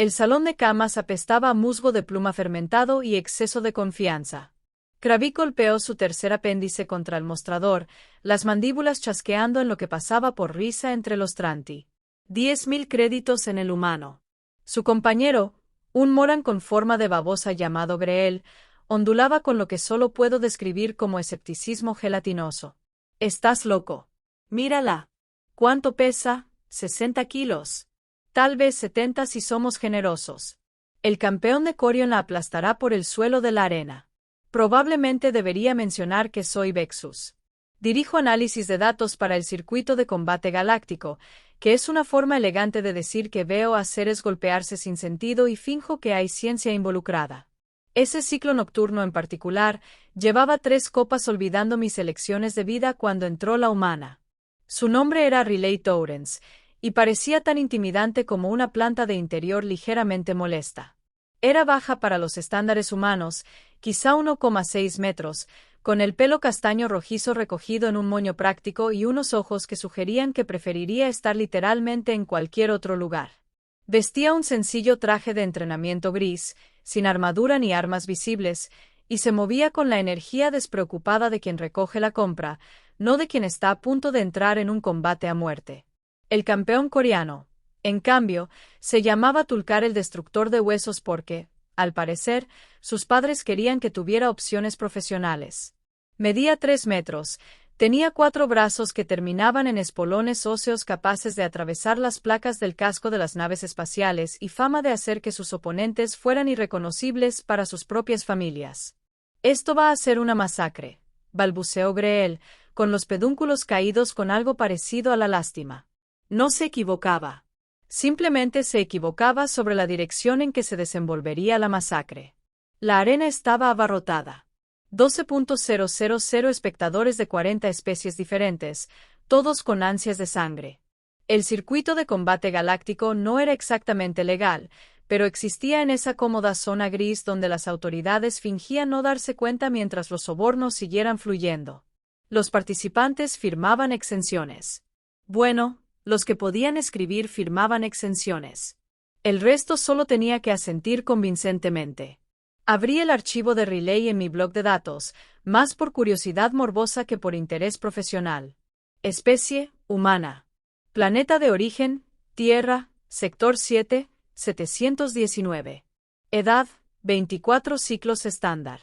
El salón de camas apestaba a musgo de pluma fermentado y exceso de confianza. Kravic golpeó su tercer apéndice contra el mostrador, las mandíbulas chasqueando en lo que pasaba por risa entre los Tranti. 10.000 créditos en el humano. Su compañero, un Moran con forma de babosa llamado Greel, ondulaba con lo que solo puedo describir como escepticismo gelatinoso. «¿Estás loco? Mírala. ¿Cuánto pesa? 60 kilos. Tal vez 70 si somos generosos. El campeón de Corion la aplastará por el suelo de la arena. Probablemente debería mencionar que soy Vexus. Dirijo análisis de datos para el circuito de combate galáctico, que es una forma elegante de decir que veo a seres golpearse sin sentido y finjo que hay ciencia involucrada. Ese ciclo nocturno en particular, llevaba 3 copas olvidando mis elecciones de vida cuando entró la humana. Su nombre era Riley Torrens, y parecía tan intimidante como una planta de interior ligeramente molesta. Era baja para los estándares humanos, quizá 1,6 metros, con el pelo castaño rojizo recogido en un moño práctico y unos ojos que sugerían que preferiría estar literalmente en cualquier otro lugar. Vestía un sencillo traje de entrenamiento gris, sin armadura ni armas visibles, y se movía con la energía despreocupada de quien recoge la compra, no de quien está a punto de entrar en un combate a muerte. El campeón coreano, en cambio, se llamaba Tulkar el Destructor de Huesos porque, al parecer, sus padres querían que tuviera opciones profesionales. Medía 3 metros, tenía 4 brazos que terminaban en espolones óseos capaces de atravesar las placas del casco de las naves espaciales y fama de hacer que sus oponentes fueran irreconocibles para sus propias familias. «Esto va a ser una masacre», balbuceó Greel, con los pedúnculos caídos con algo parecido a la lástima. No se equivocaba. Simplemente se equivocaba sobre la dirección en que se desenvolvería la masacre. La arena estaba abarrotada. 12.000 espectadores de 40 especies diferentes, todos con ansias de sangre. El circuito de combate galáctico no era exactamente legal, pero existía en esa cómoda zona gris donde las autoridades fingían no darse cuenta mientras los sobornos siguieran fluyendo. Los participantes firmaban exenciones. Bueno, los que podían escribir firmaban exenciones. El resto solo tenía que asentir convincentemente. Abrí el archivo de Riley en mi blog de datos, más por curiosidad morbosa que por interés profesional. Especie, humana. Planeta de origen, Tierra, sector 7, 719. Edad, 24 ciclos estándar.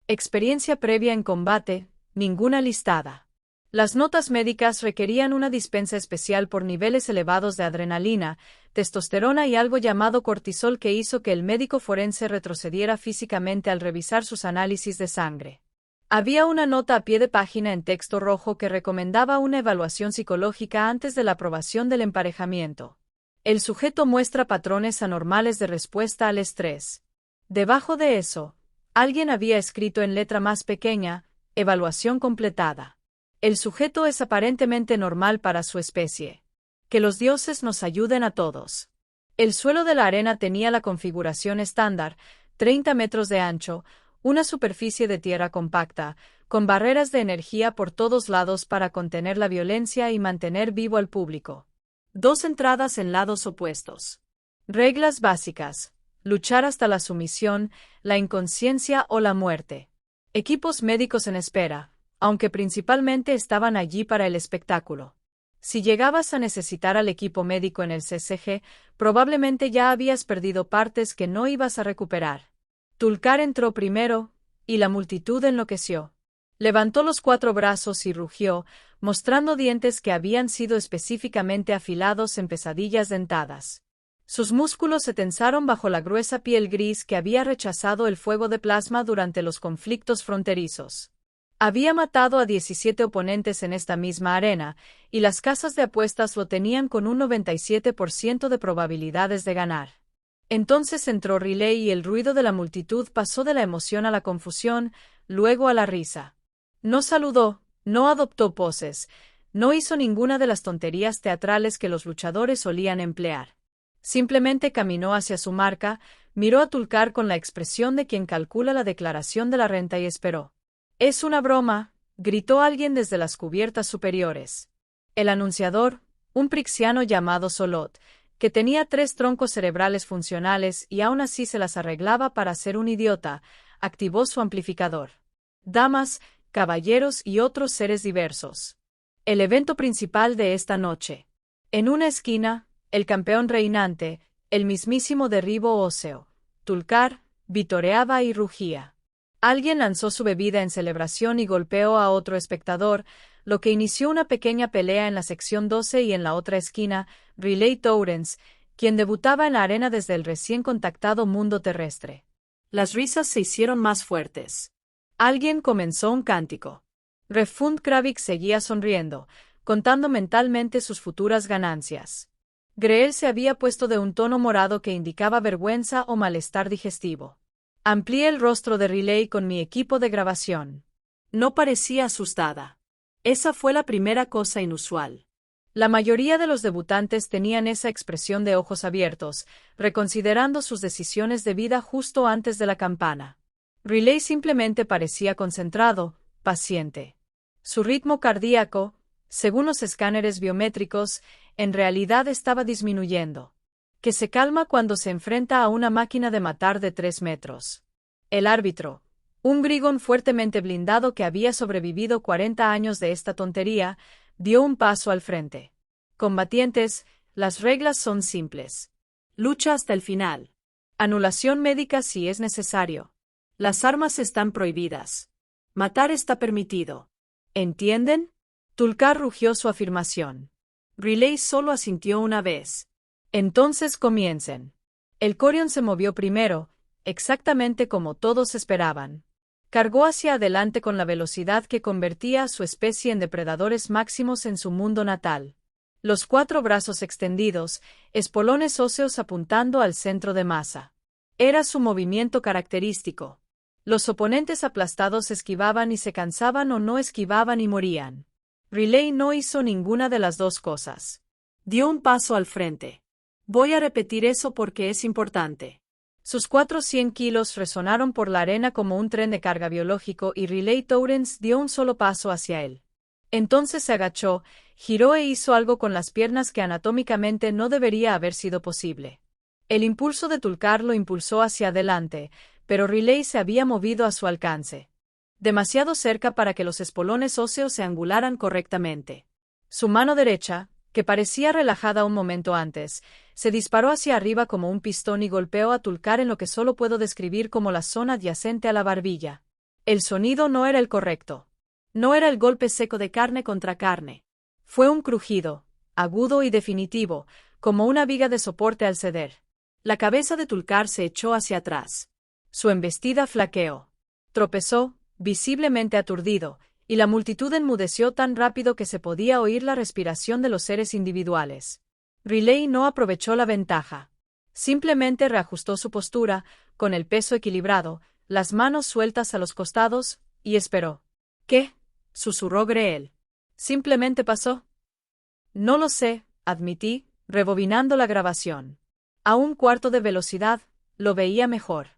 Experiencia previa en combate, ninguna listada. Las notas médicas requerían una dispensa especial por niveles elevados de adrenalina, testosterona y algo llamado cortisol que hizo que el médico forense retrocediera físicamente al revisar sus análisis de sangre. Había una nota a pie de página en texto rojo que recomendaba una evaluación psicológica antes de la aprobación del emparejamiento. El sujeto muestra patrones anormales de respuesta al estrés. Debajo de eso, alguien había escrito en letra más pequeña, evaluación completada. El sujeto es aparentemente normal para su especie. Que los dioses nos ayuden a todos. El suelo de la arena tenía la configuración estándar, 30 metros de ancho, una superficie de tierra compacta, con barreras de energía por todos lados para contener la violencia y mantener vivo al público. 2 entradas en lados opuestos. Reglas básicas: luchar hasta la sumisión, la inconsciencia o la muerte. Equipos médicos en espera, aunque principalmente estaban allí para el espectáculo. Si llegabas a necesitar al equipo médico en el CCG, probablemente ya habías perdido partes que no ibas a recuperar. Tulkar entró primero, y la multitud enloqueció. Levantó los 4 brazos y rugió, mostrando dientes que habían sido específicamente afilados en pesadillas dentadas. Sus músculos se tensaron bajo la gruesa piel gris que había rechazado el fuego de plasma durante los conflictos fronterizos. Había matado a 17 oponentes en esta misma arena, y las casas de apuestas lo tenían con un 97% de probabilidades de ganar. Entonces entró Riley y el ruido de la multitud pasó de la emoción a la confusión, luego a la risa. No saludó, no adoptó poses, no hizo ninguna de las tonterías teatrales que los luchadores solían emplear. Simplemente caminó hacia su marca, miró a Tulkar con la expresión de quien calcula la declaración de la renta y esperó. «Es una broma», gritó alguien desde las cubiertas superiores. El anunciador, un prixiano llamado Solot, que tenía 3 troncos cerebrales funcionales y aún así se las arreglaba para ser un idiota, activó su amplificador. Damas, caballeros y otros seres diversos. El evento principal de esta noche. En una esquina, el campeón reinante, el mismísimo derribo óseo, Tulkar, vitoreaba y rugía. Alguien lanzó su bebida en celebración y golpeó a otro espectador, lo que inició una pequeña pelea en la sección 12 y en la otra esquina, Riley Torrens, quien debutaba en la arena desde el recién contactado mundo terrestre. Las risas se hicieron más fuertes. Alguien comenzó un cántico. Refund Kravik seguía sonriendo, contando mentalmente sus futuras ganancias. Greel se había puesto de un tono morado que indicaba vergüenza o malestar digestivo. Amplié el rostro de Riley con mi equipo de grabación. No parecía asustada. Esa fue la primera cosa inusual. La mayoría de los debutantes tenían esa expresión de ojos abiertos, reconsiderando sus decisiones de vida justo antes de la campana. Riley simplemente parecía concentrado, paciente. Su ritmo cardíaco, según los escáneres biométricos, en realidad estaba disminuyendo. Que se calma cuando se enfrenta a una máquina de matar de 3 metros. El árbitro, un grigón fuertemente blindado que había sobrevivido 40 años de esta tontería, dio un paso al frente. Combatientes, las reglas son simples. Lucha hasta el final. Anulación médica si es necesario. Las armas están prohibidas. Matar está permitido. ¿Entienden? Tulkar rugió su afirmación. Riley solo asintió una vez. Entonces comiencen. El Corion se movió primero, exactamente como todos esperaban. Cargó hacia adelante con la velocidad que convertía a su especie en depredadores máximos en su mundo natal. Los 4 brazos extendidos, espolones óseos apuntando al centro de masa. Era su movimiento característico. Los oponentes aplastados esquivaban y se cansaban o no esquivaban y morían. Riley no hizo ninguna de las dos cosas. Dio un paso al frente. Voy a repetir eso porque es importante. Sus 400 kilos resonaron por la arena como un tren de carga biológico y Riley Torrens dio un solo paso hacia él. Entonces se agachó, giró e hizo algo con las piernas que anatómicamente no debería haber sido posible. El impulso de Tulkar lo impulsó hacia adelante, pero Riley se había movido a su alcance. Demasiado cerca para que los espolones óseos se angularan correctamente. Su mano derecha, que parecía relajada un momento antes, se disparó hacia arriba como un pistón y golpeó a Tulkar en lo que solo puedo describir como la zona adyacente a la barbilla. El sonido no era el correcto. No era el golpe seco de carne contra carne. Fue un crujido, agudo y definitivo, como una viga de soporte al ceder. La cabeza de Tulkar se echó hacia atrás. Su embestida flaqueó. Tropezó, visiblemente aturdido, y la multitud enmudeció tan rápido que se podía oír la respiración de los seres individuales. Riley no aprovechó la ventaja. Simplemente reajustó su postura, con el peso equilibrado, las manos sueltas a los costados, y esperó. ¿Qué? Susurró Greel. Simplemente pasó. No lo sé, admití, rebobinando la grabación. A un cuarto de velocidad, lo veía mejor.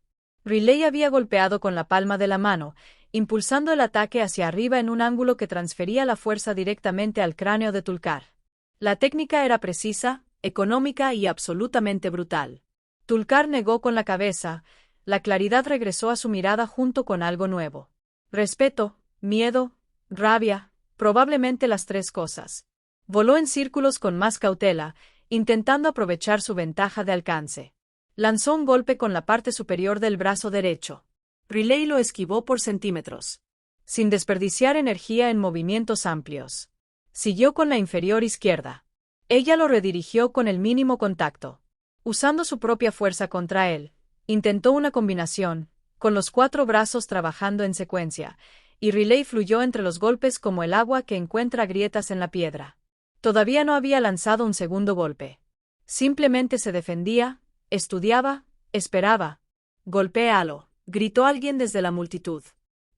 Riley había golpeado con la palma de la mano, impulsando el ataque hacia arriba en un ángulo que transfería la fuerza directamente al cráneo de Tulkar. La técnica era precisa, económica y absolutamente brutal. Tulkar negó con la cabeza, la claridad regresó a su mirada junto con algo nuevo. Respeto, miedo, rabia, probablemente las 3 cosas. Voló en círculos con más cautela, intentando aprovechar su ventaja de alcance. Lanzó un golpe con la parte superior del brazo derecho. Riley lo esquivó por centímetros, sin desperdiciar energía en movimientos amplios. Siguió con la inferior izquierda. Ella lo redirigió con el mínimo contacto. Usando su propia fuerza contra él, intentó una combinación, con los 4 brazos trabajando en secuencia, y Riley fluyó entre los golpes como el agua que encuentra grietas en la piedra. Todavía no había lanzado un segundo golpe. Simplemente se defendía, estudiaba, esperaba. «Golpéalo», gritó alguien desde la multitud.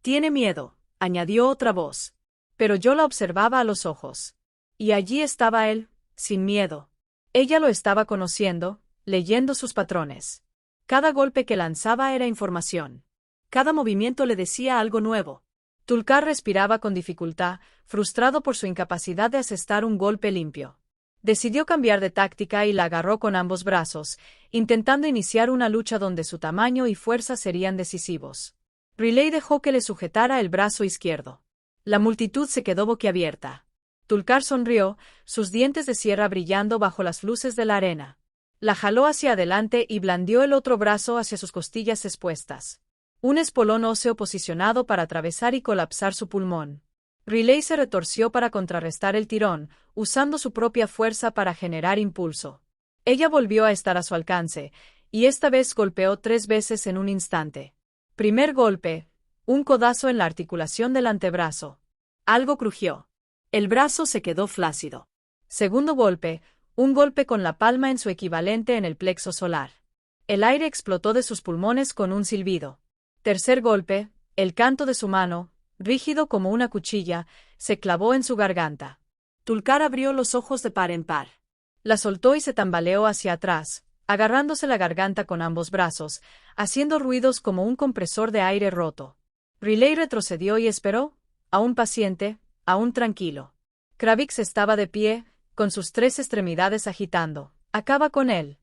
«Tiene miedo», añadió otra voz. Pero yo la observaba a los ojos. Y allí estaba él, sin miedo. Ella lo estaba conociendo, leyendo sus patrones. Cada golpe que lanzaba era información. Cada movimiento le decía algo nuevo. Tulkar respiraba con dificultad, frustrado por su incapacidad de asestar un golpe limpio. Decidió cambiar de táctica y la agarró con ambos brazos, intentando iniciar una lucha donde su tamaño y fuerza serían decisivos. Riley dejó que le sujetara el brazo izquierdo. La multitud se quedó boquiabierta. Tulkar sonrió, sus dientes de sierra brillando bajo las luces de la arena. La jaló hacia adelante y blandió el otro brazo hacia sus costillas expuestas. Un espolón óseo posicionado para atravesar y colapsar su pulmón. Riley se retorció para contrarrestar el tirón, usando su propia fuerza para generar impulso. Ella volvió a estar a su alcance, y esta vez golpeó 3 veces en un instante. Primer golpe, un codazo en la articulación del antebrazo. Algo crujió. El brazo se quedó flácido. Segundo golpe, un golpe con la palma en su equivalente en el plexo solar. El aire explotó de sus pulmones con un silbido. Tercer golpe, el canto de su mano, rígido como una cuchilla, se clavó en su garganta. Tulkar abrió los ojos de par en par. La soltó y se tambaleó hacia atrás, agarrándose la garganta con ambos brazos, haciendo ruidos como un compresor de aire roto. Riley retrocedió y esperó, aún paciente, aún tranquilo. Kravitz estaba de pie, con sus 3 extremidades agitando. Acaba con él.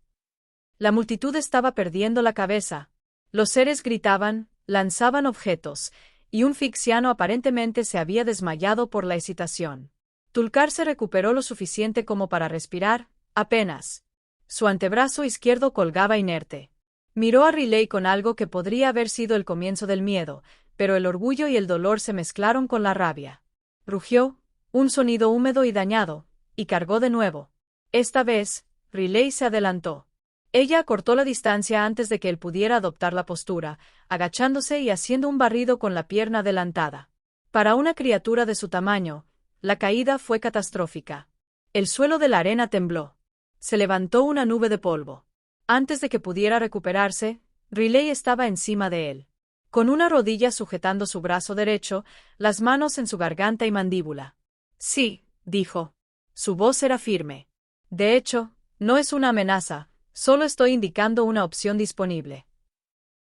La multitud estaba perdiendo la cabeza. Los seres gritaban, lanzaban objetos, y un Fixiano aparentemente se había desmayado por la excitación. Tulkar se recuperó lo suficiente como para respirar, apenas. Su antebrazo izquierdo colgaba inerte. Miró a Riley con algo que podría haber sido el comienzo del miedo, pero el orgullo y el dolor se mezclaron con la rabia. Rugió, un sonido húmedo y dañado, y cargó de nuevo. Esta vez, Riley se adelantó. Ella acortó la distancia antes de que él pudiera adoptar la postura, agachándose y haciendo un barrido con la pierna adelantada. Para una criatura de su tamaño, la caída fue catastrófica. El suelo de la arena tembló. Se levantó una nube de polvo. Antes de que pudiera recuperarse, Riley estaba encima de él. Con una rodilla sujetando su brazo derecho, las manos en su garganta y mandíbula. Sí, dijo. Su voz era firme. De hecho, no es una amenaza. Solo estoy indicando una opción disponible.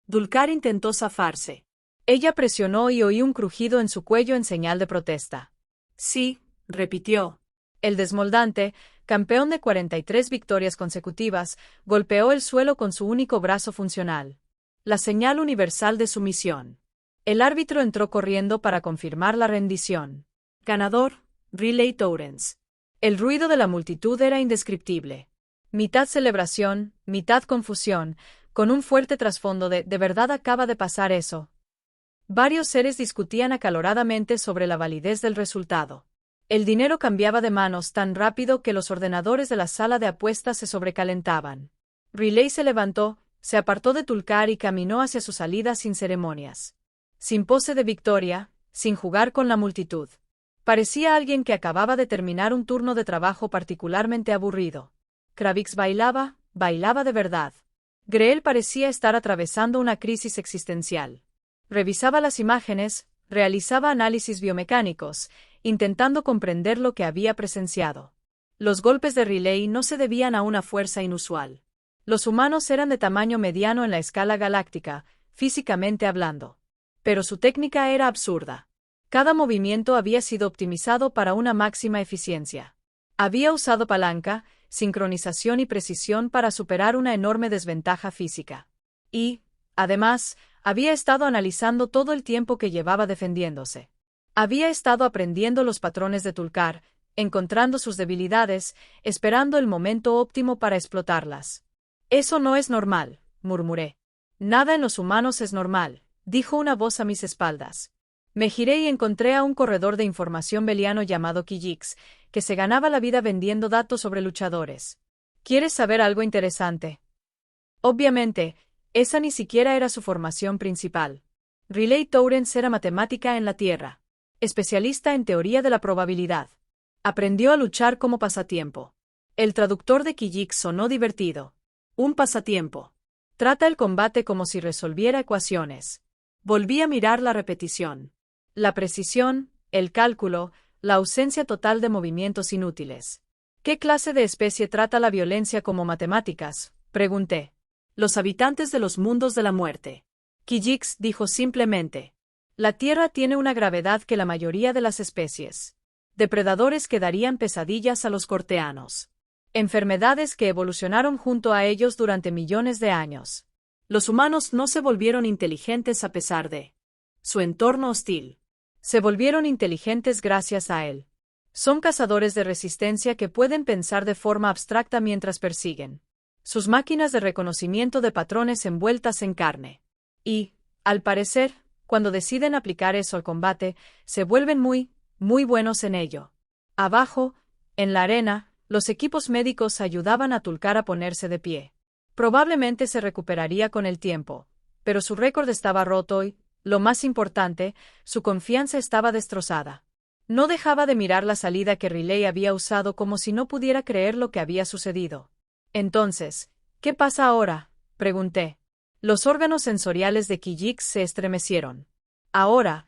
Tulkar intentó zafarse. Ella presionó y oí un crujido en su cuello en señal de protesta. Sí, repitió. El desmoldante, campeón de 43 victorias consecutivas, golpeó el suelo con su único brazo funcional. La señal universal de sumisión. El árbitro entró corriendo para confirmar la rendición. Ganador, Riley Torrance. El ruido de la multitud era indescriptible. Mitad celebración, mitad confusión, con un fuerte trasfondo ¿de verdad acaba de pasar eso? Varios seres discutían acaloradamente sobre la validez del resultado. El dinero cambiaba de manos tan rápido que los ordenadores de la sala de apuestas se sobrecalentaban. Riley se levantó, se apartó de Tulkar y caminó hacia su salida sin ceremonias. Sin pose de victoria, sin jugar con la multitud. Parecía alguien que acababa de terminar un turno de trabajo particularmente aburrido. Kravitz bailaba de verdad. Greel parecía estar atravesando una crisis existencial. Revisaba las imágenes, realizaba análisis biomecánicos, intentando comprender lo que había presenciado. Los golpes de Riley no se debían a una fuerza inusual. Los humanos eran de tamaño mediano en la escala galáctica, físicamente hablando. Pero su técnica era absurda. Cada movimiento había sido optimizado para una máxima eficiencia. Había usado palanca, sincronización y precisión para superar una enorme desventaja física. Y, además, había estado analizando todo el tiempo que llevaba defendiéndose. Había estado aprendiendo los patrones de Tulkar, encontrando sus debilidades, esperando el momento óptimo para explotarlas. Eso no es normal, murmuré. Nada en los humanos es normal, dijo una voz a mis espaldas. Me giré y encontré a un corredor de información beliano llamado Kijix, que se ganaba la vida vendiendo datos sobre luchadores. ¿Quieres saber algo interesante? Obviamente, esa ni siquiera era su formación principal. Riley Torrance era matemática en la Tierra, especialista en teoría de la probabilidad. Aprendió a luchar como pasatiempo. El traductor de Kijix sonó divertido. Un pasatiempo. Trata el combate como si resolviera ecuaciones. Volví a mirar la repetición. La precisión, el cálculo, la ausencia total de movimientos inútiles. ¿Qué clase de especie trata la violencia como matemáticas?, pregunté. Los habitantes de los mundos de la muerte. Kijix dijo simplemente. La Tierra tiene una gravedad que la mayoría de las especies. Depredadores que darían pesadillas a los corteanos. enfermedades que evolucionaron junto a ellos durante millones de años. Los humanos no se volvieron inteligentes a pesar de su entorno hostil. Se volvieron inteligentes gracias a él. Son cazadores de resistencia que pueden pensar de forma abstracta mientras persiguen sus máquinas de reconocimiento de patrones envueltas en carne. Y, al parecer, cuando deciden aplicar eso al combate, se vuelven muy buenos en ello. Abajo, en la arena, los equipos médicos ayudaban a Tulkar a ponerse de pie. Probablemente se recuperaría con el tiempo, pero su récord estaba roto y, lo más importante, su confianza estaba destrozada. No dejaba de mirar la salida que Riley había usado como si no pudiera creer lo que había sucedido. Entonces, ¿qué pasa ahora?, pregunté. Los órganos sensoriales de Kijix se estremecieron. Ahora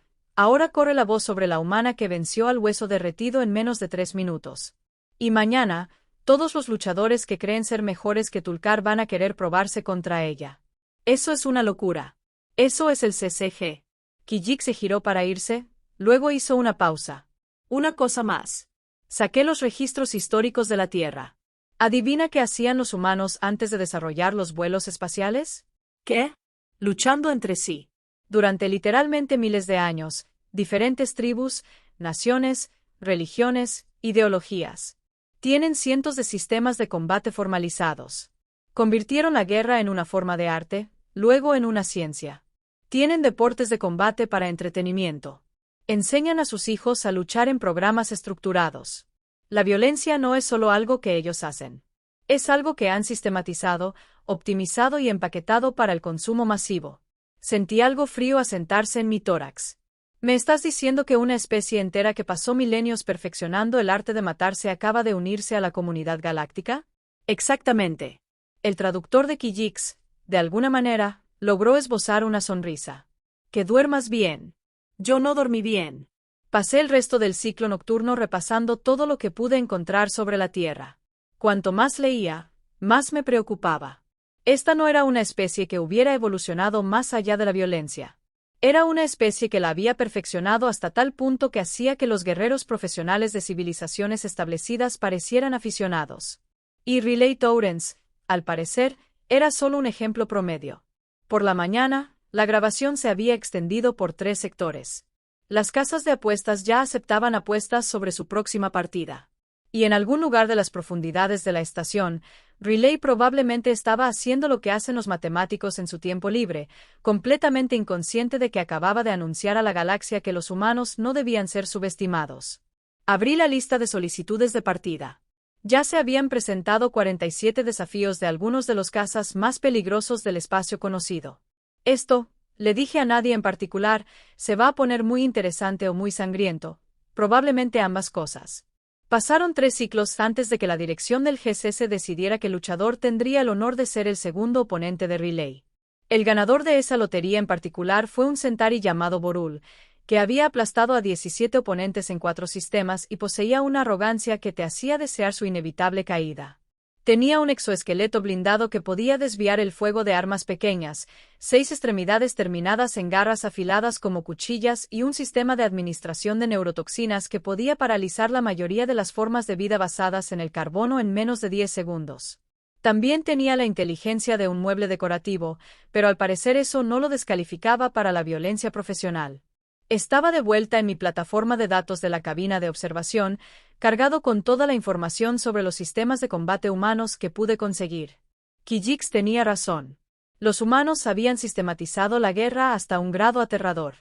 corre la voz sobre la humana que venció al hueso derretido en menos de 3 minutos. Y mañana, todos los luchadores que creen ser mejores que Tulkar van a querer probarse contra ella. Eso es una locura. Eso es el CCG. Kijix se giró para irse, luego hizo una pausa. Una cosa más. Saqué los registros históricos de la Tierra. ¿Adivina qué hacían los humanos antes de desarrollar los vuelos espaciales? ¿Qué? Luchando entre sí. Durante literalmente miles de años, diferentes tribus, naciones, religiones, ideologías. Tienen cientos de sistemas de combate formalizados. Convirtieron la guerra en una forma de arte, luego en una ciencia. Tienen deportes de combate para entretenimiento. Enseñan a sus hijos a luchar en programas estructurados. La violencia no es solo algo que ellos hacen. Es algo que han sistematizado, optimizado y empaquetado para el consumo masivo. Sentí algo frío asentarse en mi tórax. ¿Me estás diciendo que una especie entera que pasó milenios perfeccionando el arte de matarse acaba de unirse a la comunidad galáctica? Exactamente. El traductor de Kijix, de alguna manera, logró esbozar una sonrisa. Que duermas bien. Yo no dormí bien. Pasé el resto del ciclo nocturno repasando todo lo que pude encontrar sobre la Tierra. Cuanto más leía, más me preocupaba. Esta no era una especie que hubiera evolucionado más allá de la violencia. Era una especie que la había perfeccionado hasta tal punto que hacía que los guerreros profesionales de civilizaciones establecidas parecieran aficionados. Y Riley Torrens, al parecer, era solo un ejemplo promedio. Por la mañana, la grabación se había extendido por 3 sectores. Las casas de apuestas ya aceptaban apuestas sobre su próxima partida. Y en algún lugar de las profundidades de la estación, Riley probablemente estaba haciendo lo que hacen los matemáticos en su tiempo libre, completamente inconsciente de que acababa de anunciar a la galaxia que los humanos no debían ser subestimados. Abrí la lista de solicitudes de partida. Ya se habían presentado 47 desafíos de algunos de los cazas más peligrosos del espacio conocido. Esto, le dije a nadie en particular, se va a poner muy interesante o muy sangriento, probablemente ambas cosas. Pasaron 3 ciclos antes de que la dirección del GCS decidiera que el luchador tendría el honor de ser el segundo oponente de Riley. El ganador de esa lotería en particular fue un Centauri llamado Borul, que había aplastado a 17 oponentes en 4 sistemas y poseía una arrogancia que te hacía desear su inevitable caída. Tenía un exoesqueleto blindado que podía desviar el fuego de armas pequeñas, 6 extremidades terminadas en garras afiladas como cuchillas y un sistema de administración de neurotoxinas que podía paralizar la mayoría de las formas de vida basadas en el carbono en menos de 10 segundos. También tenía la inteligencia de un mueble decorativo, pero al parecer eso no lo descalificaba para la violencia profesional. Estaba de vuelta en mi plataforma de datos de la cabina de observación, cargado con toda la información sobre los sistemas de combate humanos que pude conseguir. Kijix tenía razón. Los humanos habían sistematizado la guerra hasta un grado aterrador.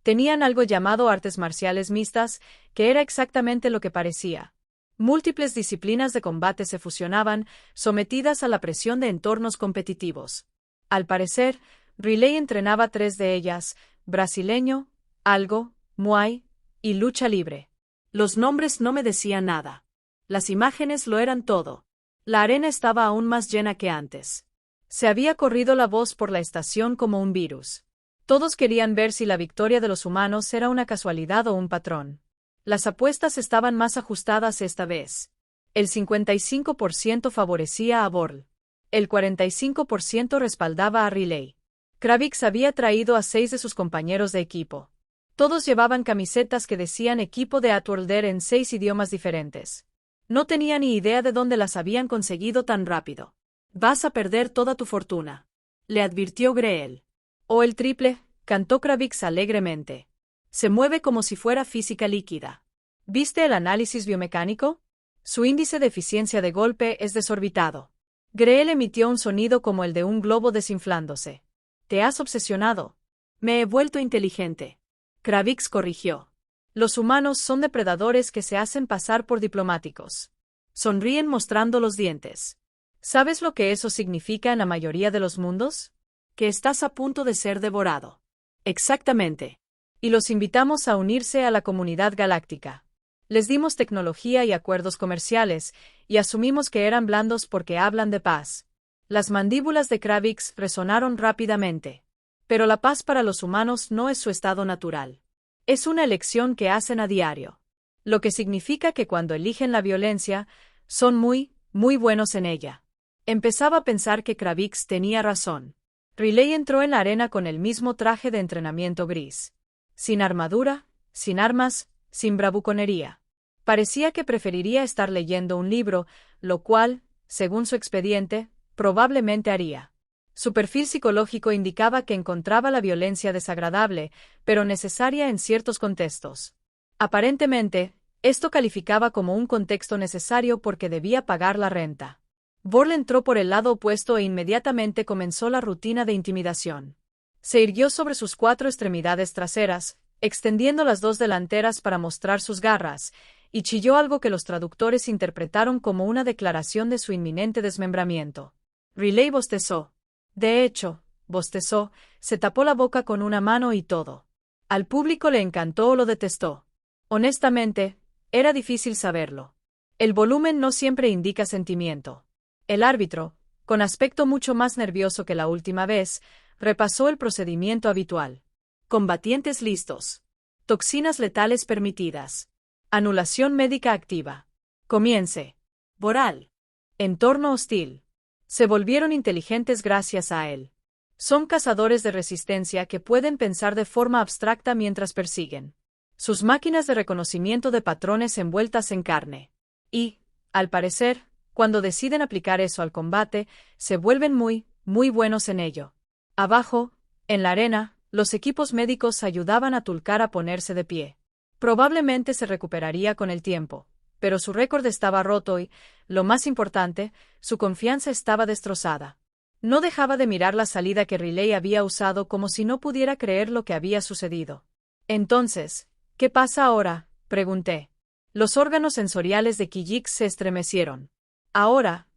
Tenían algo llamado artes marciales mixtas, que era exactamente lo que parecía. Múltiples disciplinas de combate se fusionaban, sometidas a la presión de entornos competitivos. Al parecer, Riley entrenaba 3 de ellas: brasileño, algo, muay y lucha libre. Los nombres no me decían nada. Las imágenes lo eran todo. La arena estaba aún más llena que antes. Se había corrido la voz por la estación como un virus. Todos querían ver si la victoria de los humanos era una casualidad o un patrón. Las apuestas estaban más ajustadas esta vez. El 55% favorecía a Borl. El 45% respaldaba a Riley. Kravitz había traído a 6 de sus compañeros de equipo. Todos llevaban camisetas que decían equipo de Atworlder en 6 idiomas diferentes. No tenía ni idea de dónde las habían conseguido tan rápido. Vas a perder toda tu fortuna, le advirtió Greel. O el triple, cantó Kravitz alegremente. Se mueve como si fuera física líquida. ¿Viste el análisis biomecánico? Su índice de eficiencia de golpe es desorbitado. Greel emitió un sonido como el de un globo desinflándose. Te has obsesionado. Me he vuelto inteligente. Kravitz corrigió. Los humanos son depredadores que se hacen pasar por diplomáticos. Sonríen mostrando los dientes. ¿Sabes lo que eso significa en la mayoría de los mundos? Que estás a punto de ser devorado. Exactamente. Y los invitamos a unirse a la comunidad galáctica. Les dimos tecnología y acuerdos comerciales, y asumimos que eran blandos porque hablan de paz. Las mandíbulas de Kravitz resonaron rápidamente. Pero la paz para los humanos no es su estado natural. Es una elección que hacen a diario. Lo que significa que cuando eligen la violencia, son muy buenos en ella. Empezaba a pensar que Kravitz tenía razón. Riley entró en la arena con el mismo traje de entrenamiento gris. Sin armadura, sin armas, sin bravuconería. Parecía que preferiría estar leyendo un libro, lo cual, según su expediente, probablemente haría. Su perfil psicológico indicaba que encontraba la violencia desagradable, pero necesaria en ciertos contextos. Aparentemente, esto calificaba como un contexto necesario porque debía pagar la renta. Borl entró por el lado opuesto e inmediatamente comenzó la rutina de intimidación. Se irguió sobre sus 4 extremidades traseras, extendiendo las 2 delanteras para mostrar sus garras, y chilló algo que los traductores interpretaron como una declaración de su inminente desmembramiento. Riley bostezó. De hecho, bostezó, se tapó la boca con una mano y todo. Al público le encantó o lo detestó. Honestamente, era difícil saberlo. El volumen no siempre indica sentimiento. El árbitro, con aspecto mucho más nervioso que la última vez, repasó el procedimiento habitual. Combatientes listos. Toxinas letales permitidas. Anulación médica activa. Comience. Boral. Entorno hostil. Se volvieron inteligentes gracias a él. Son cazadores de resistencia que pueden pensar de forma abstracta mientras persiguen. Sus máquinas de reconocimiento de patrones envueltas en carne. Y, al parecer, cuando deciden aplicar eso al combate, se vuelven muy buenos en ello. Abajo, en la arena, los equipos médicos ayudaban a Tulkar a ponerse de pie. Probablemente se recuperaría con el tiempo, pero su récord estaba roto y, lo más importante, su confianza estaba destrozada. No dejaba de mirar la salida que Riley había usado como si no pudiera creer lo que había sucedido. Entonces, ¿qué pasa ahora?, pregunté. Los órganos sensoriales de Kijix se estremecieron. Ahora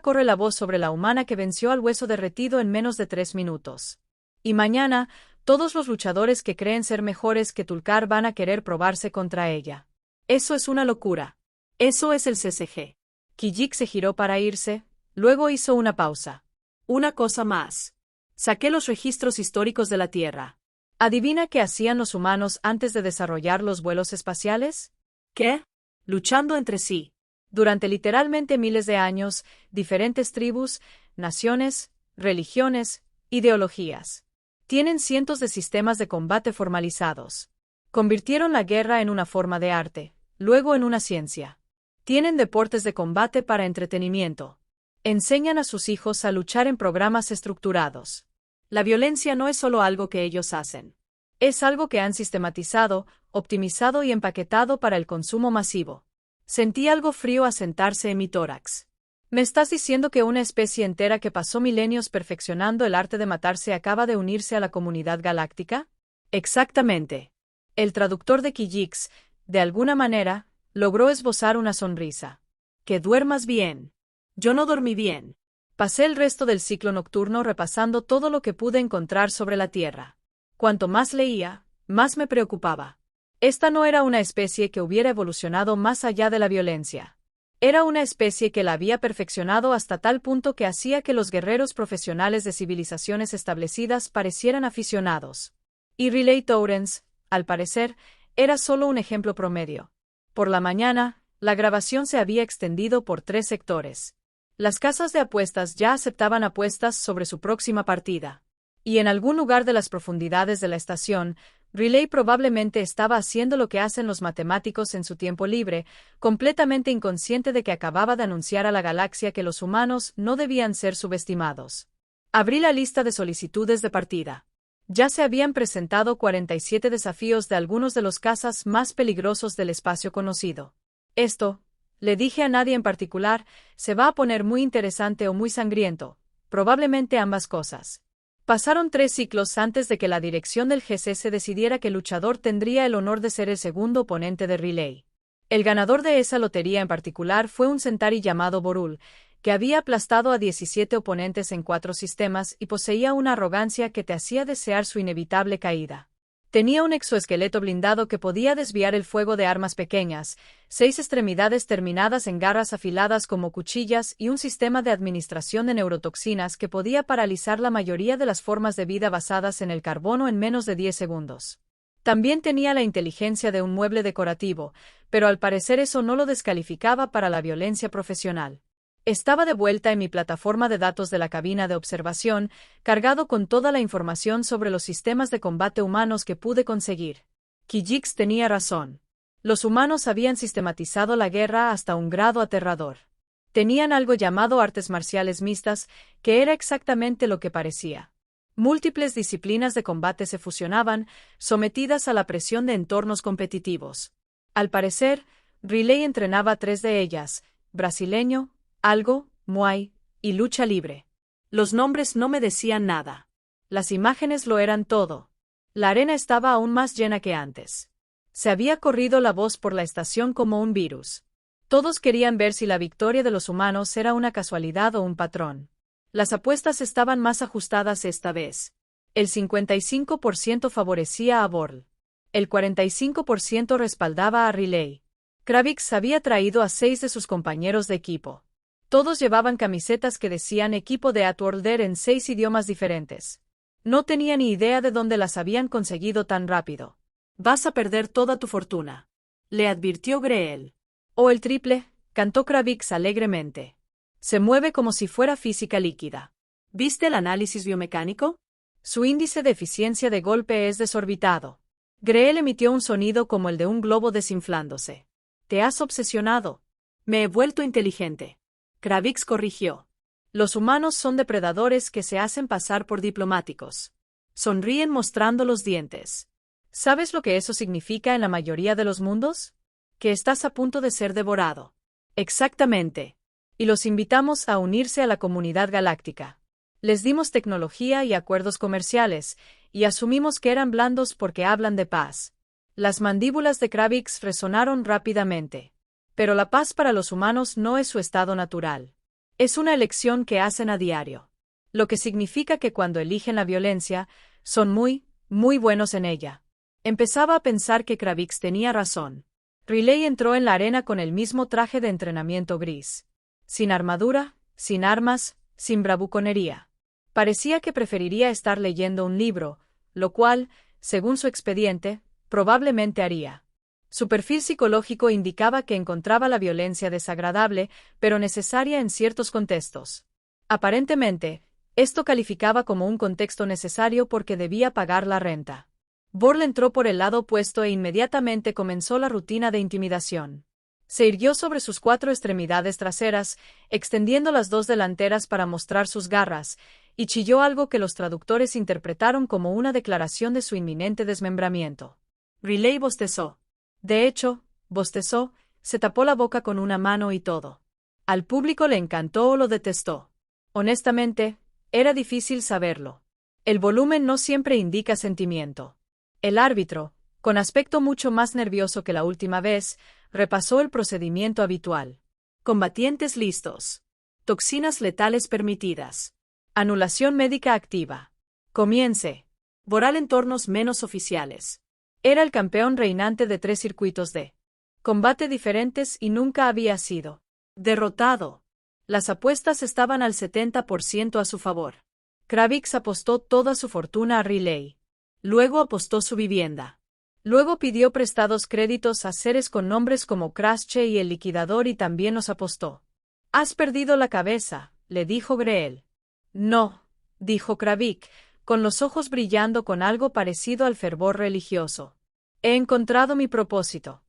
corre la voz sobre la humana que venció al hueso derretido en menos de 3 minutos. Y mañana, todos los luchadores que creen ser mejores que Tulkar van a querer probarse contra ella. Eso es una locura. Eso es el CCG. Kijix se giró para irse, luego hizo una pausa. Una cosa más. Saqué los registros históricos de la Tierra. ¿Adivina qué hacían los humanos antes de desarrollar los vuelos espaciales? ¿Qué? Luchando entre sí. Durante literalmente miles de años, diferentes tribus, naciones, religiones, ideologías. Tienen cientos de sistemas de combate formalizados. Convirtieron la guerra en una forma de arte, luego en una ciencia. Tienen deportes de combate para entretenimiento. Enseñan a sus hijos a luchar en programas estructurados. La violencia no es solo algo que ellos hacen. Es algo que han sistematizado, optimizado y empaquetado para el consumo masivo. Sentí algo frío asentarse en mi tórax. ¿Me estás diciendo que una especie entera que pasó milenios perfeccionando el arte de matarse acaba de unirse a la comunidad galáctica? Exactamente. El traductor de Kijix, de alguna manera, logró esbozar una sonrisa. Que duermas bien. Yo no dormí bien. Pasé el resto del ciclo nocturno repasando todo lo que pude encontrar sobre la Tierra. Cuanto más leía, más me preocupaba. Esta no era una especie que hubiera evolucionado más allá de la violencia. Era una especie que la había perfeccionado hasta tal punto que hacía que los guerreros profesionales de civilizaciones establecidas parecieran aficionados. Y Riley Torrens, al parecer, era solo un ejemplo promedio. Por la mañana, la grabación se había extendido por 3 sectores. Las casas de apuestas ya aceptaban apuestas sobre su próxima partida. Y en algún lugar de las profundidades de la estación, Riley probablemente estaba haciendo lo que hacen los matemáticos en su tiempo libre, completamente inconsciente de que acababa de anunciar a la galaxia que los humanos no debían ser subestimados. Abrí la lista de solicitudes de partida. Ya se habían presentado 47 desafíos de algunos de los cazas más peligrosos del espacio conocido. Esto, le dije a nadie en particular, se va a poner muy interesante o muy sangriento, probablemente ambas cosas. Pasaron 3 ciclos antes de que la dirección del GCS decidiera que el luchador tendría el honor de ser el segundo oponente de Riley. El ganador de esa lotería en particular fue un Centauri llamado Borul, que había aplastado a 17 oponentes en 4 sistemas y poseía una arrogancia que te hacía desear su inevitable caída. Tenía un exoesqueleto blindado que podía desviar el fuego de armas pequeñas, 6 extremidades terminadas en garras afiladas como cuchillas y un sistema de administración de neurotoxinas que podía paralizar la mayoría de las formas de vida basadas en el carbono en menos de 10 segundos. También tenía la inteligencia de un mueble decorativo, pero al parecer eso no lo descalificaba para la violencia profesional. Estaba de vuelta en mi plataforma de datos de la cabina de observación, cargado con toda la información sobre los sistemas de combate humanos que pude conseguir. Kijix tenía razón. Los humanos habían sistematizado la guerra hasta un grado aterrador. Tenían algo llamado artes marciales mixtas, que era exactamente lo que parecía. Múltiples disciplinas de combate se fusionaban, sometidas a la presión de entornos competitivos. Al parecer, Riley entrenaba 3 de ellas: brasileño, algo, muay, y lucha libre. Los nombres no me decían nada. Las imágenes lo eran todo. La arena estaba aún más llena que antes. Se había corrido la voz por la estación como un virus. Todos querían ver si la victoria de los humanos era una casualidad o un patrón. Las apuestas estaban más ajustadas esta vez. El 55% favorecía a Borl. El 45% respaldaba a Riley. Kravitz había traído a 6 de sus compañeros de equipo. Todos llevaban camisetas que decían equipo de Atworlder en 6 idiomas diferentes. No tenía ni idea de dónde las habían conseguido tan rápido. «Vas a perder toda tu fortuna», le advirtió Greel. «O el triple», cantó Kravitz alegremente. «Se mueve como si fuera física líquida». «¿Viste el análisis biomecánico? Su índice de eficiencia de golpe es desorbitado». Greel emitió un sonido como el de un globo desinflándose. «Te has obsesionado». «Me he vuelto inteligente». Kravitz corrigió. «Los humanos son depredadores que se hacen pasar por diplomáticos». Sonríen mostrando los dientes. ¿Sabes lo que eso significa en la mayoría de los mundos? Que estás a punto de ser devorado. Exactamente. Y los invitamos a unirse a la comunidad galáctica. Les dimos tecnología y acuerdos comerciales, y asumimos que eran blandos porque hablan de paz. Las mandíbulas de Kravitz resonaron rápidamente. Pero la paz para los humanos no es su estado natural. Es una elección que hacen a diario. Lo que significa que cuando eligen la violencia, son muy buenos en ella. Empezaba a pensar que Kravitz tenía razón. Riley entró en la arena con el mismo traje de entrenamiento gris. Sin armadura, sin armas, sin bravuconería. Parecía que preferiría estar leyendo un libro, lo cual, según su expediente, probablemente haría. Su perfil psicológico indicaba que encontraba la violencia desagradable, pero necesaria en ciertos contextos. Aparentemente, esto calificaba como un contexto necesario porque debía pagar la renta. Borl entró por el lado opuesto e inmediatamente comenzó la rutina de intimidación. Se irguió sobre sus 4 extremidades traseras, extendiendo las 2 delanteras para mostrar sus garras, y chilló algo que los traductores interpretaron como una declaración de su inminente desmembramiento. Riley bostezó. De hecho, bostezó, se tapó la boca con una mano y todo. Al público le encantó o lo detestó. Honestamente, era difícil saberlo. El volumen no siempre indica sentimiento. El árbitro, con aspecto mucho más nervioso que la última vez, repasó el procedimiento habitual. Combatientes listos. Toxinas letales permitidas. Anulación médica activa. Comience. Voral entornos menos oficiales. Era el campeón reinante de 3 circuitos de combate diferentes y nunca había sido derrotado. Las apuestas estaban al 70% a su favor. Kravitz apostó toda su fortuna a Riley. Luego apostó su vivienda. Luego pidió prestados créditos a seres con nombres como Crasche y el Liquidador y también los apostó. «Has perdido la cabeza», le dijo Greel. «No», dijo Kravitz, con los ojos brillando con algo parecido al fervor religioso. He encontrado mi propósito.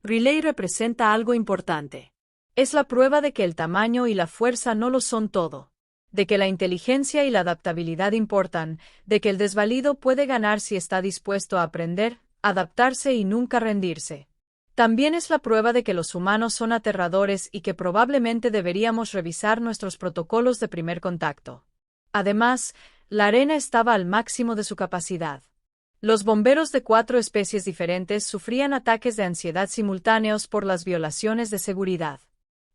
Riley representa algo importante. Es la prueba de que el tamaño y la fuerza no lo son todo, de que la inteligencia y la adaptabilidad importan, de que el desvalido puede ganar si está dispuesto a aprender, adaptarse y nunca rendirse. También es la prueba de que los humanos son aterradores y que probablemente deberíamos revisar nuestros protocolos de primer contacto. Además, la arena estaba al máximo de su capacidad. Los bomberos de 4 especies diferentes sufrían ataques de ansiedad simultáneos por las violaciones de seguridad.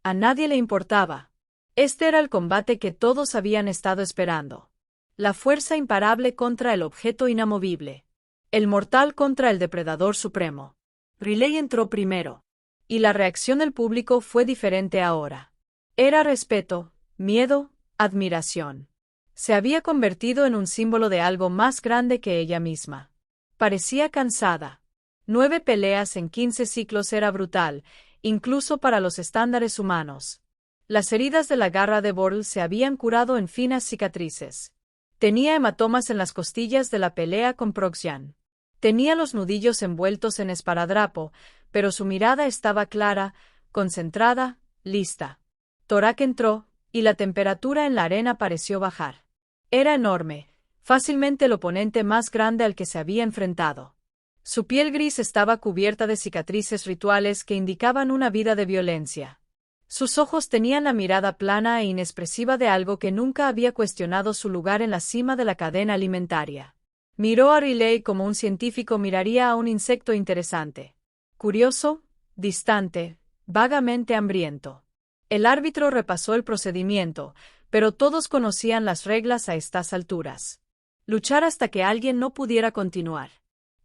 A nadie le importaba. Este era el combate que todos habían estado esperando. La fuerza imparable contra el objeto inamovible. El mortal contra el depredador supremo. Riley entró primero. Y la reacción del público fue diferente ahora. Era respeto, miedo, admiración. Se había convertido en un símbolo de algo más grande que ella misma. Parecía cansada. 9 peleas en 15 ciclos era brutal, incluso para los estándares humanos. Las heridas de la garra de Borl se habían curado en finas cicatrices. Tenía hematomas en las costillas de la pelea con Proxian. Tenía los nudillos envueltos en esparadrapo, pero su mirada estaba clara, concentrada, lista. Torak entró, y la temperatura en la arena pareció bajar. Era enorme, fácilmente el oponente más grande al que se había enfrentado. Su piel gris estaba cubierta de cicatrices rituales que indicaban una vida de violencia. Sus ojos tenían la mirada plana e inexpresiva de algo que nunca había cuestionado su lugar en la cima de la cadena alimentaria. Miró a Riley como un científico miraría a un insecto interesante. Curioso, distante, vagamente hambriento. El árbitro repasó el procedimiento, pero todos conocían las reglas a estas alturas. Luchar hasta que alguien no pudiera continuar.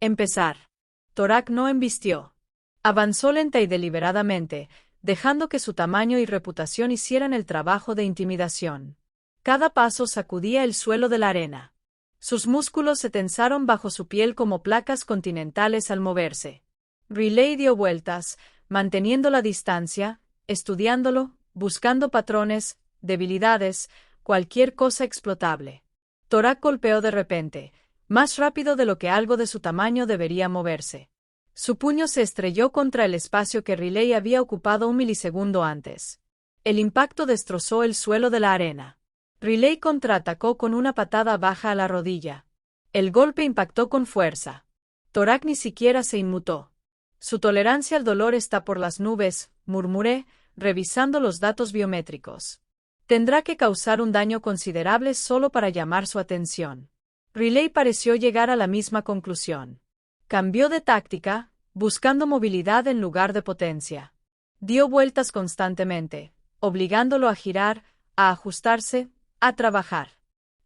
Empezar. Torak no embistió. Avanzó lenta y deliberadamente, dejando que su tamaño y reputación hicieran el trabajo de intimidación. Cada paso sacudía el suelo de la arena. Sus músculos se tensaron bajo su piel como placas continentales al moverse. Riley dio vueltas, manteniendo la distancia, estudiándolo, buscando patrones, debilidades, cualquier cosa explotable. Torak golpeó de repente, más rápido de lo que algo de su tamaño debería moverse. Su puño se estrelló contra el espacio que Riley había ocupado un milisegundo antes. El impacto destrozó el suelo de la arena. Riley contraatacó con una patada baja a la rodilla. El golpe impactó con fuerza. Torak ni siquiera se inmutó. Su tolerancia al dolor está por las nubes, murmuré, revisando los datos biométricos. Tendrá que causar un daño considerable solo para llamar su atención. Riley pareció llegar a la misma conclusión. Cambió de táctica, buscando movilidad en lugar de potencia. Dio vueltas constantemente, obligándolo a girar, a ajustarse, a trabajar.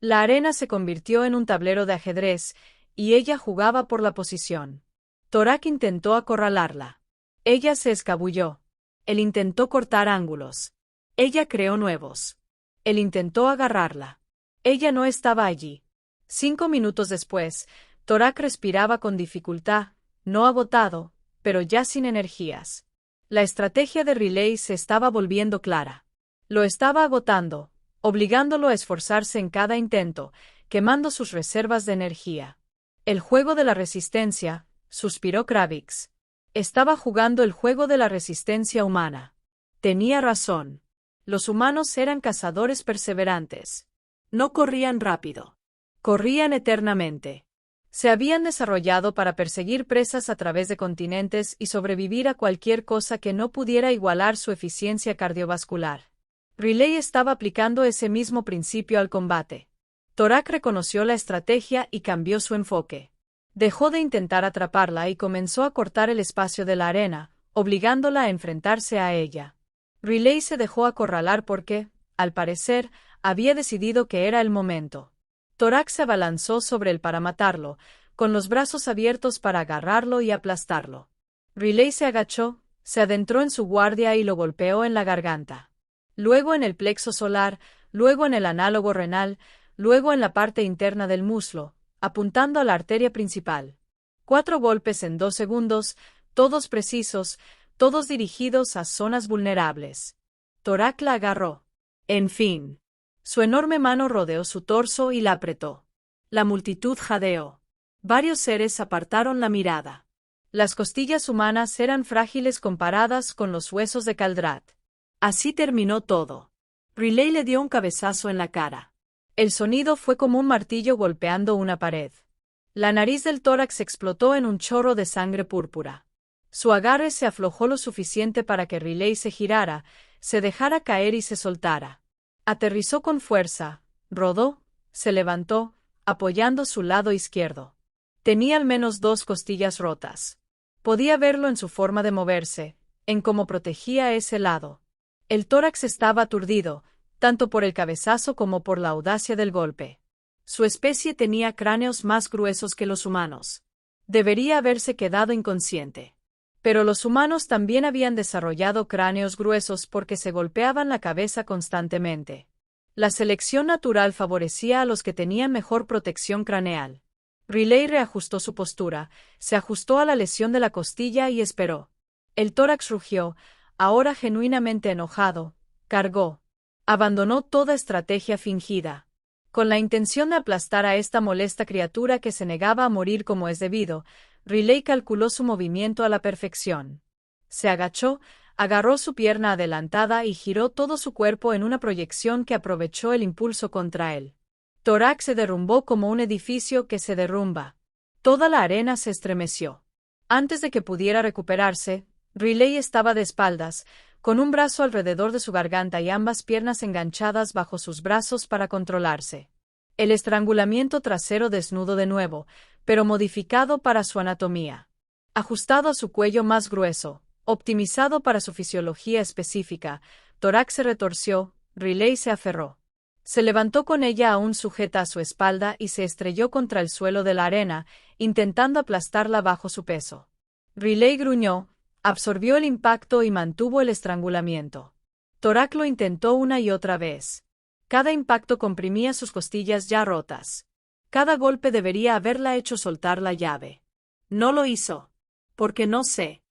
La arena se convirtió en un tablero de ajedrez, y ella jugaba por la posición. Torak intentó acorralarla. Ella se escabulló. Él intentó cortar ángulos. Ella creó nuevos. Él intentó agarrarla. Ella no estaba allí. 5 minutos después, Torak respiraba con dificultad, no agotado, pero ya sin energías. La estrategia de Riley se estaba volviendo clara. Lo estaba agotando, obligándolo a esforzarse en cada intento, quemando sus reservas de energía. El juego de la resistencia, suspiró Kravitz. Estaba jugando el juego de la resistencia humana. Tenía razón. Los humanos eran cazadores perseverantes. No corrían rápido. Corrían eternamente. Se habían desarrollado para perseguir presas a través de continentes y sobrevivir a cualquier cosa que no pudiera igualar su eficiencia cardiovascular. Riley estaba aplicando ese mismo principio al combate. Torak reconoció la estrategia y cambió su enfoque. Dejó de intentar atraparla y comenzó a cortar el espacio de la arena, obligándola a enfrentarse a ella. Riley se dejó acorralar porque, al parecer, había decidido que era el momento. Torak se abalanzó sobre él para matarlo, con los brazos abiertos para agarrarlo y aplastarlo. Riley se agachó, se adentró en su guardia y lo golpeó en la garganta. Luego en el plexo solar, luego en el análogo renal, luego en la parte interna del muslo, apuntando a la arteria principal. 4 golpes en 2 segundos, todos precisos, todos dirigidos a zonas vulnerables. Torak la agarró. En fin. Su enorme mano rodeó su torso y la apretó. La multitud jadeó. Varios seres apartaron la mirada. Las costillas humanas eran frágiles comparadas con los huesos de Caldrat. Así terminó todo. Riley le dio un cabezazo en la cara. El sonido fue como un martillo golpeando una pared. La nariz del tórax explotó en un chorro de sangre púrpura. Su agarre se aflojó lo suficiente para que Riley se girara, se dejara caer y se soltara. Aterrizó con fuerza, rodó, se levantó, apoyando su lado izquierdo. Tenía al menos 2 costillas rotas. Podía verlo en su forma de moverse, en cómo protegía ese lado. El tórax estaba aturdido, tanto por el cabezazo como por la audacia del golpe. Su especie tenía cráneos más gruesos que los humanos. Debería haberse quedado inconsciente. Pero los humanos también habían desarrollado cráneos gruesos porque se golpeaban la cabeza constantemente. La selección natural favorecía a los que tenían mejor protección craneal. Riley reajustó su postura, se ajustó a la lesión de la costilla y esperó. El tórax rugió, ahora genuinamente enojado, cargó. Abandonó toda estrategia fingida. Con la intención de aplastar a esta molesta criatura que se negaba a morir como es debido, Riley calculó su movimiento a la perfección. Se agachó, agarró su pierna adelantada y giró todo su cuerpo en una proyección que aprovechó el impulso contra él. Torak se derrumbó como un edificio que se derrumba. Toda la arena se estremeció. Antes de que pudiera recuperarse, Riley estaba de espaldas, con un brazo alrededor de su garganta y ambas piernas enganchadas bajo sus brazos para controlarse. El estrangulamiento trasero desnudo de nuevo, pero modificado para su anatomía. Ajustado a su cuello más grueso, optimizado para su fisiología específica, Torak se retorció, Riley se aferró. Se levantó con ella aún sujeta a su espalda y se estrelló contra el suelo de la arena, intentando aplastarla bajo su peso. Riley gruñó, absorbió el impacto y mantuvo el estrangulamiento. Torak lo intentó una y otra vez. Cada impacto comprimía sus costillas ya rotas. Cada golpe debería haberla hecho soltar la llave. No lo hizo. Porque no sé.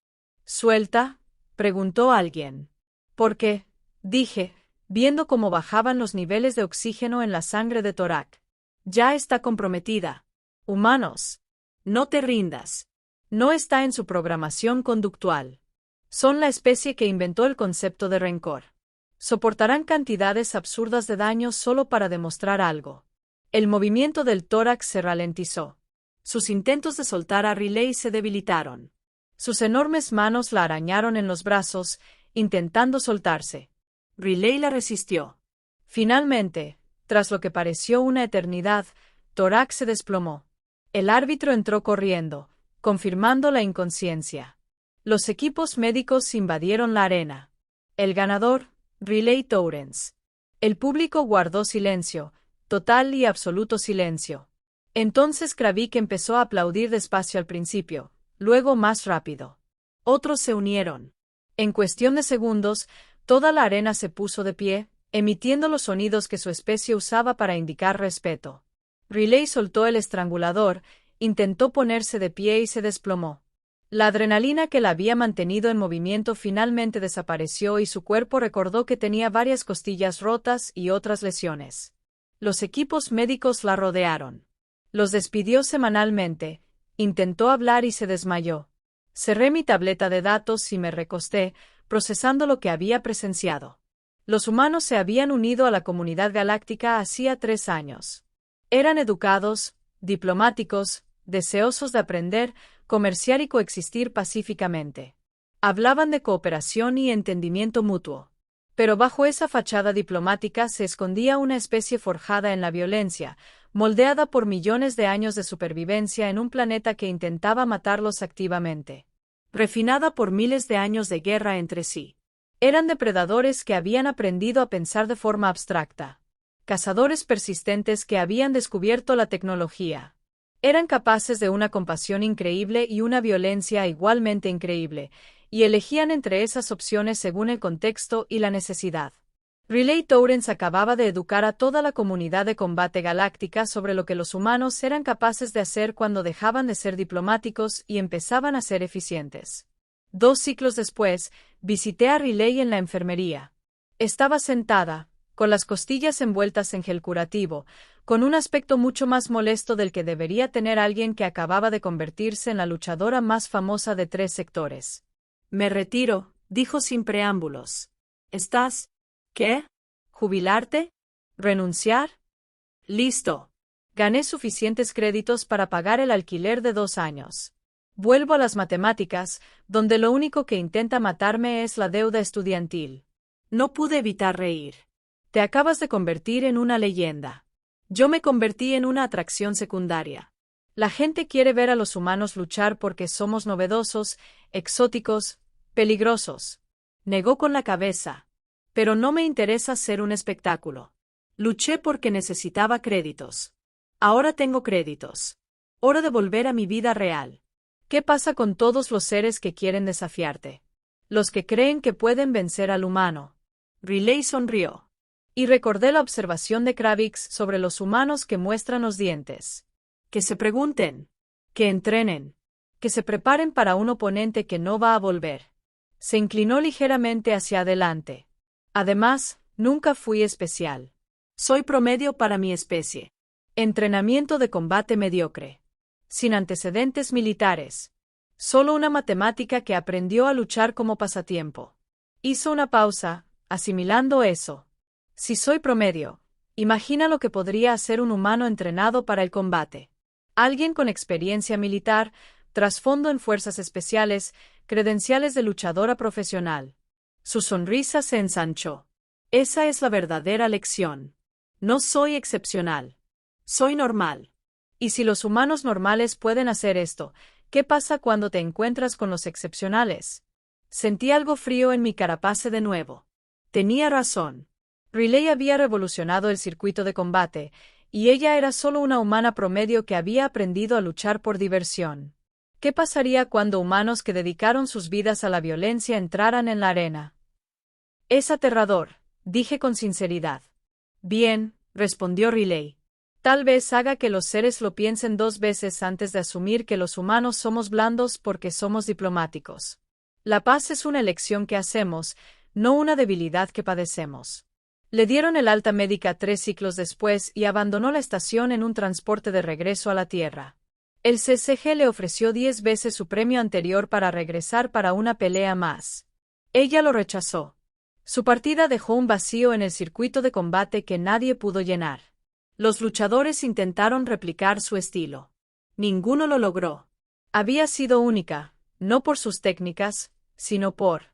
¿Suelta? Preguntó alguien. ¿Por qué? Dije, viendo cómo bajaban los niveles de oxígeno en la sangre de Torak. Ya está comprometida. Humanos. No te rindas. No está en su programación conductual. Son la especie que inventó el concepto de rencor. Soportarán cantidades absurdas de daño solo para demostrar algo. El movimiento del tórax se ralentizó. Sus intentos de soltar a Riley se debilitaron. Sus enormes manos la arañaron en los brazos, intentando soltarse. Riley la resistió. Finalmente, tras lo que pareció una eternidad, Torak se desplomó. El árbitro entró corriendo, confirmando la inconsciencia. Los equipos médicos invadieron la arena. El ganador, Riley Torrance. El público guardó silencio, total y absoluto silencio. Entonces Kravik empezó a aplaudir despacio al principio, luego más rápido. Otros se unieron. En cuestión de segundos, toda la arena se puso de pie, emitiendo los sonidos que su especie usaba para indicar respeto. Riley soltó el estrangulador, intentó ponerse de pie y se desplomó. La adrenalina que la había mantenido en movimiento finalmente desapareció y su cuerpo recordó que tenía varias costillas rotas y otras lesiones. Los equipos médicos la rodearon. Los despidió semanalmente, intentó hablar y se desmayó. Cerré mi tableta de datos y me recosté, procesando lo que había presenciado. Los humanos se habían unido a la comunidad galáctica hacía 3 años. Eran educados, diplomáticos, deseosos de aprender, comerciar y coexistir pacíficamente. Hablaban de cooperación y entendimiento mutuo. Pero bajo esa fachada diplomática se escondía una especie forjada en la violencia, moldeada por millones de años de supervivencia en un planeta que intentaba matarlos activamente. Refinada por miles de años de guerra entre sí. Eran depredadores que habían aprendido a pensar de forma abstracta. Cazadores persistentes que habían descubierto la tecnología. Eran capaces de una compasión increíble y una violencia igualmente increíble, y elegían entre esas opciones según el contexto y la necesidad. Riley Torrance acababa de educar a toda la comunidad de combate galáctica sobre lo que los humanos eran capaces de hacer cuando dejaban de ser diplomáticos y empezaban a ser eficientes. 2 ciclos después, visité a Riley en la enfermería. Estaba sentada, con las costillas envueltas en gel curativo, con un aspecto mucho más molesto del que debería tener alguien que acababa de convertirse en la luchadora más famosa de 3 sectores. Me retiro, dijo sin preámbulos. ¿Estás? ¿Qué? ¿Jubilarte? ¿Renunciar? Listo. Gané suficientes créditos para pagar el alquiler de 2 años. Vuelvo a las matemáticas, donde lo único que intenta matarme es la deuda estudiantil. No pude evitar reír. Te acabas de convertir en una leyenda. Yo me convertí en una atracción secundaria. La gente quiere ver a los humanos luchar porque somos novedosos, exóticos, peligrosos. Negó con la cabeza. Pero no me interesa ser un espectáculo. Luché porque necesitaba créditos. Ahora tengo créditos. Hora de volver a mi vida real. ¿Qué pasa con todos los seres que quieren desafiarte? Los que creen que pueden vencer al humano. Riley sonrió. Y recordé la observación de Kravitz sobre los humanos que muestran los dientes. Que se pregunten. Que entrenen. Que se preparen para un oponente que no va a volver. Se inclinó ligeramente hacia adelante. Además, nunca fui especial. Soy promedio para mi especie. Entrenamiento de combate mediocre. Sin antecedentes militares. Solo una matemática que aprendió a luchar como pasatiempo. Hizo una pausa, asimilando eso. Si soy promedio, imagina lo que podría hacer un humano entrenado para el combate. Alguien con experiencia militar, trasfondo en fuerzas especiales, credenciales de luchadora profesional. Su sonrisa se ensanchó. Esa es la verdadera lección. No soy excepcional. Soy normal. Y si los humanos normales pueden hacer esto, ¿qué pasa cuando te encuentras con los excepcionales? Sentí algo frío en mi carapace de nuevo. Tenía razón. Riley había revolucionado el circuito de combate, y ella era solo una humana promedio que había aprendido a luchar por diversión. ¿Qué pasaría cuando humanos que dedicaron sus vidas a la violencia entraran en la arena? Es aterrador, dije con sinceridad. Bien, respondió Riley. Tal vez haga que los seres lo piensen 2 veces antes de asumir que los humanos somos blandos porque somos diplomáticos. La paz es una elección que hacemos, no una debilidad que padecemos. Le dieron el alta médica 3 ciclos después y abandonó la estación en un transporte de regreso a la Tierra. El CCG le ofreció 10 veces su premio anterior para regresar para una pelea más. Ella lo rechazó. Su partida dejó un vacío en el circuito de combate que nadie pudo llenar. Los luchadores intentaron replicar su estilo. Ninguno lo logró. Había sido única, no por sus técnicas, sino por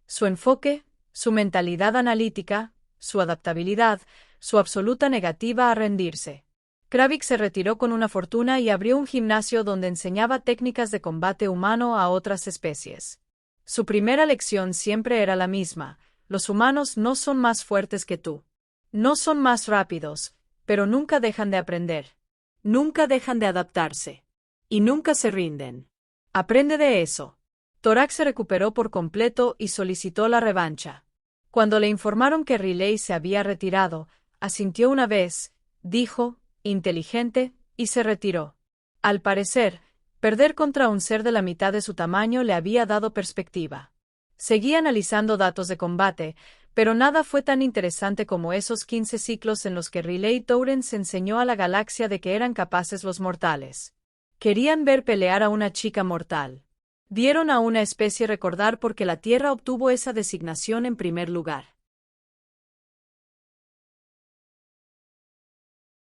su enfoque, su mentalidad analítica, su adaptabilidad, su absoluta negativa a rendirse. Kravitz se retiró con una fortuna y abrió un gimnasio donde enseñaba técnicas de combate humano a otras especies. Su primera lección siempre era la misma: los humanos no son más fuertes que tú. No son más rápidos, pero nunca dejan de aprender. Nunca dejan de adaptarse. Y nunca se rinden. Aprende de eso. Torak se recuperó por completo y solicitó la revancha. Cuando le informaron que Riley se había retirado, asintió una vez, dijo, inteligente, y se retiró. Al parecer, perder contra un ser de la mitad de su tamaño le había dado perspectiva. Seguía analizando datos de combate, pero nada fue tan interesante como esos 15 ciclos en los que Riley Torrens enseñó a la galaxia de que eran capaces los mortales. Querían ver pelear a una chica mortal. Vieron a una especie recordar por qué la Tierra obtuvo esa designación en primer lugar.